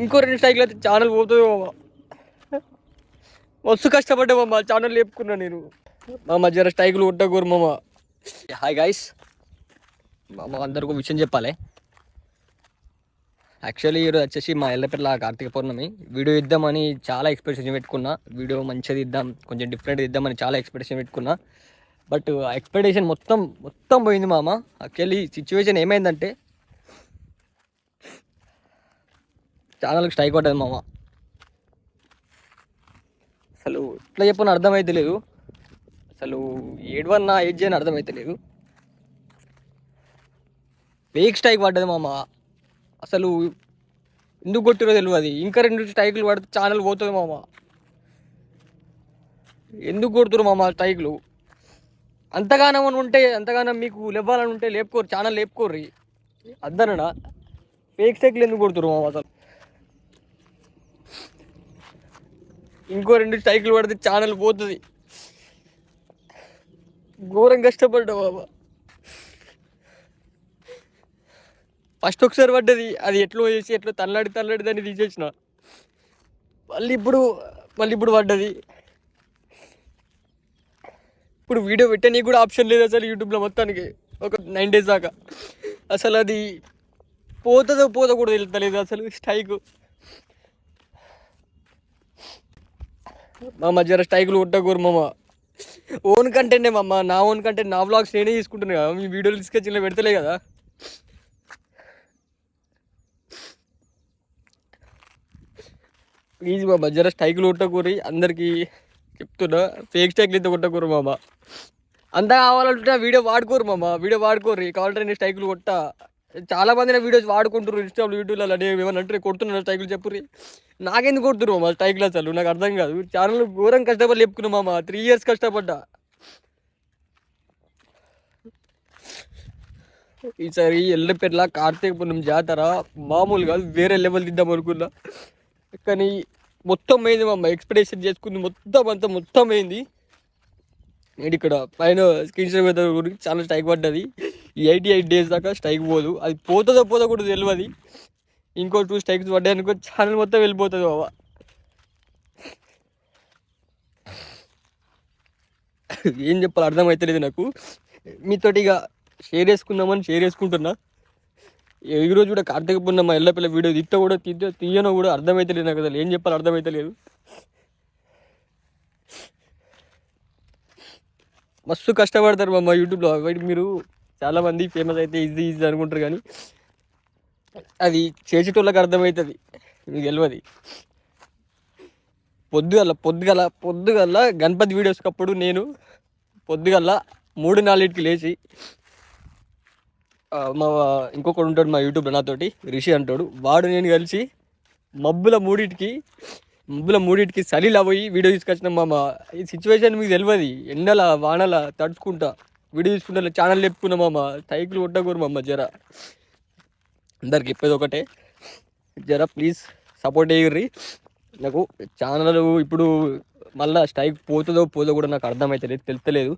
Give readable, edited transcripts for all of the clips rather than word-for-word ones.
ఇంకో 2 స్ట్రైక్లు అయితే ఛానల్ పోతుంది మామ. మస్తు కష్టపడ్డా మామ, ఛానల్ లేపుకున్నా నేను. మామ జర స్ట్రైకులు కొట్టకూరు మామ. హాయ్ గాయ్స్, మామ అందరికీ ఒక విషయం చెప్పాలి. యాక్చువల్లీ ఈరోజు వచ్చేసి మా ఎల్లపెట్ల కార్తీక పౌర్ణమి. వీడియో ఇద్దామని చాలా ఎక్స్పెక్టేషన్ పెట్టుకున్నా. వీడియో మంచిది ఇద్దాం, కొంచెం డిఫరెంట్ ఇద్దామని చాలా ఎక్స్పెక్టేషన్ పెట్టుకున్నా. బట్ ఆ ఎక్స్పెక్టేషన్ మొత్తం పోయింది మామ. యాక్చువల్లీ సిచ్యువేషన్ ఏమైందంటే ఛానల్కి స్ట్రైక్ పడ్డది మామ. అసలు ఎట్లా చెప్పని అర్థమైతే లేదు. అసలు ఏడవన్నా ఏడ్ చేయని అర్థమైతే లేదు. ఫేక్ స్ట్రైక్ పడ్డది మామ. అసలు ఎందుకు కొట్టిరో తెలియదు. ఇంకా 2 స్ట్రైకులు పడితే ఛానల్ పోతుంది మామ. ఎందుకు కొడుతురు మామ స్ట్రైకులు? అంతగానం ఉంటే, అంతగానం మీకు లేవాలని ఉంటే లేపుకోరు, ఛానల్ లేపుకోర్రి. అద్దనడా ఫేక్ స్ట్రైకులు ఎందుకు కొడుతురు మామ? అసలు ఇంకో 2 స్ట్రైకులు పడితే ఛానల్ పోతుంది. ఘోరం కష్టపడ్డా బాబా. ఫస్ట్ ఒకసారి పడ్డది, అది ఎట్లా చేసి ఎట్లా తల్లాడి దాన్ని తీసేసిన. మళ్ళీ ఇప్పుడు పడ్డది. ఇప్పుడు వీడియో పెట్టడానికి కూడా ఆప్షన్ లేదు అసలు యూట్యూబ్లో మొత్తానికి ఒక 9 days దాకా. అసలు అది పోతుందో కూడా తెలుస్తలేదు అసలు స్ట్రైక్. మామ జర స్ట్రైకులు కొట్టకూరు మామ. ఓన్ కంటెంటే మామ, నా ఓన్ కంటెంట్, నా వ్లాగ్స్ నేనే తీసుకుంటున్నా కదా. మీ వీడియోలు తీసుకొచ్చి ఇలా పెడతలే కదా. ప్లీజ్ మామ జర స్ట్రైకులు కొట్టకూరి, అందరికీ చెప్తున్నా. ఫేక్ స్ట్రైక్లు అయితే కొట్టకూరు మామ. అంతా కావాలంటే వీడియో వాడుకోరు మామ, వీడియో వాడుకోరు. కావాలంటే నేను స్ట్రైకులు కొట్టా. చాలా మంది నా వీడియోస్ వాడుకుంటారు ఇన్స్టాలో, యూట్యూబ్లో. నేను ఏమన్నా అంటే కొడుతున్నాను స్ట్రైకులు చెప్పుర్రి. నాకెందుకు కొడుతున్నారు మా స్ట్రైకులు? అసలు నాకు అర్థం కాదు. ఛానల్ ఘోరం కష్టపడి లేపుకున్నా మామ. 3 years కష్టపడ్డా. ఈసారి ఎల్లపెట్ల కార్తీక పౌర్ణమి జాతర మామూలు కాదు, వేరే లెవెల్ దిద్దాం అనుకున్నా. కానీ మొత్తం అయింది మామ. ఎక్స్పెక్టేషన్ చేసుకుంది మొత్తం అయింది. నేను ఇక్కడ పైన స్క్రీన్ షాట్ గురించి చాలా స్ట్రైక్ పడ్డది. 88 days దాకా స్ట్రైక్ పోదు. అది పోతుందో కూడా తెలియదు. ఇంకో 2 స్ట్రైక్స్ పడ్డాయి అనుకో, ఛానల్ మొత్తం వెళ్ళిపోతుంది బాబా. ఏం చెప్పాలి అర్థమవుతలేదు నాకు. మీతోటి ఇక షేర్ చేసుకుంటున్నా. ఈరోజు కూడా కార్తీక పౌర్ణమి ఎల్లపిల్ల వీడియో తీయనో కూడా అర్థమవుతలేదు నాకు. అసలు ఏం చెప్పాలి అర్థమవుతలేదు. మస్తు కష్టపడతారు మా యూట్యూబ్లో. మీరు చాలామంది ఫేమస్ అయితే ఈజీ అనుకుంటారు, కానీ అది చేసేటోళ్ళకి అర్థమవుతుంది, మీకు తెలియదు. పొద్దుగల గణపతి వీడియోస్కి అప్పుడు నేను పొద్దుగల 3-4కి లేచి, మా ఇంకొకడు ఉంటాడు మా యూట్యూబ్లో నాతోటి, రిషి అంటాడు, వాడు నేను కలిసి మబ్బుల మూడింటికి చలిలా పోయి వీడియో తీసుకొచ్చినాం మామ. ఈ సిచ్యువేషన్ మీకు తెలియదు. ఎండల వానల తడుచుకుంటా వీడియో తీసుకుంటా ఛానల్ లేపుకున్నాం మామ. స్ట్రైకులు కొట్టకూరు మామ. జర అందరికి చెప్పేది ఒకటే, జర ప్లీజ్ సపోర్ట్ చేయర్రి నాకు. ఛానల్ ఇప్పుడు మళ్ళీ స్ట్రైక్ పోతుందో కూడా నాకు అర్థమవుతలేదు, తెలుస్తలేదు.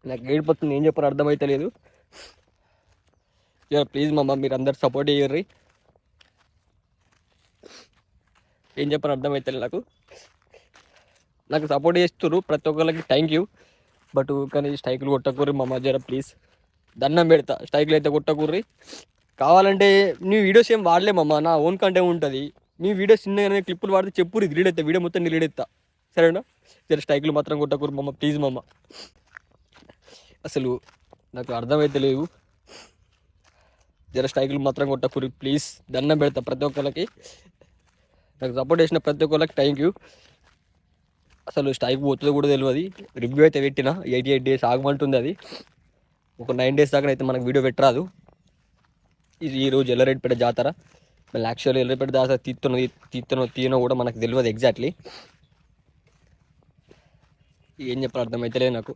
నాకు ఏడిపోతుంది, ఏం చెప్పాలో అర్థమవుతలేదు. జర ప్లీజ్ మామ మీరు అందరు సపోర్ట్ చేయర్రి. ఏం చెప్పాలో అర్థమవుతలేదు నాకు సపోర్ట్ చేస్తున్నారు ప్రతి ఒక్కరికి, థ్యాంక్ యూ. బట్ కానీ స్ట్రైకులు కొట్టకూర్రి మామ. జర ప్లీజ్ దండం పెడతా, స్ట్రైకులు అయితే కొట్టకూర్రి. కావాలంటే నీ వీడియోస్ ఏం వాడలేమమ్మా, నా ఓన్ కంటెంట్ ఉంటుంది. మీ వీడియోస్ చిన్నగానే క్లిప్పులు వాడితే చెప్పుర్రి, డిలీట్ అవుతా, వీడియో మొత్తం డిలీట్ అవుతా, సరేనా? జర స్ట్రైకులు మాత్రం కొట్టకూరు మామ, ప్లీజ్ మామ. అసలు నాకు అర్థమైతే లేదు. జర స్ట్రైకులు మాత్రం కొట్టకూరి ప్లీజ్, దండం పెడతా ప్రతి ఒక్కరికి. నాకు సపోర్ట్ చేసిన ప్రతి ఒక్కరికి థ్యాంక్ యూ. అసలు స్ట్రైక్ పోతుందో కూడా తెలియదు. రివ్యూ అయితే పెట్టిన 88 days ఆగమంటుంది. అది ఒక 9 days దాకా అయితే మనకు వీడియో పెట్టరాదు. ఇది ఈరోజు ఎల్లరెడ్డిపేట జాతర. మళ్ళీ యాక్చువల్లీ ఎల్లరెడ్డిపేట జాతర తీయనో కూడా మనకు తెలియదు ఎగ్జాక్ట్లీ. ఏం చెప్పాలి అర్థమైతే లేదు నాకు.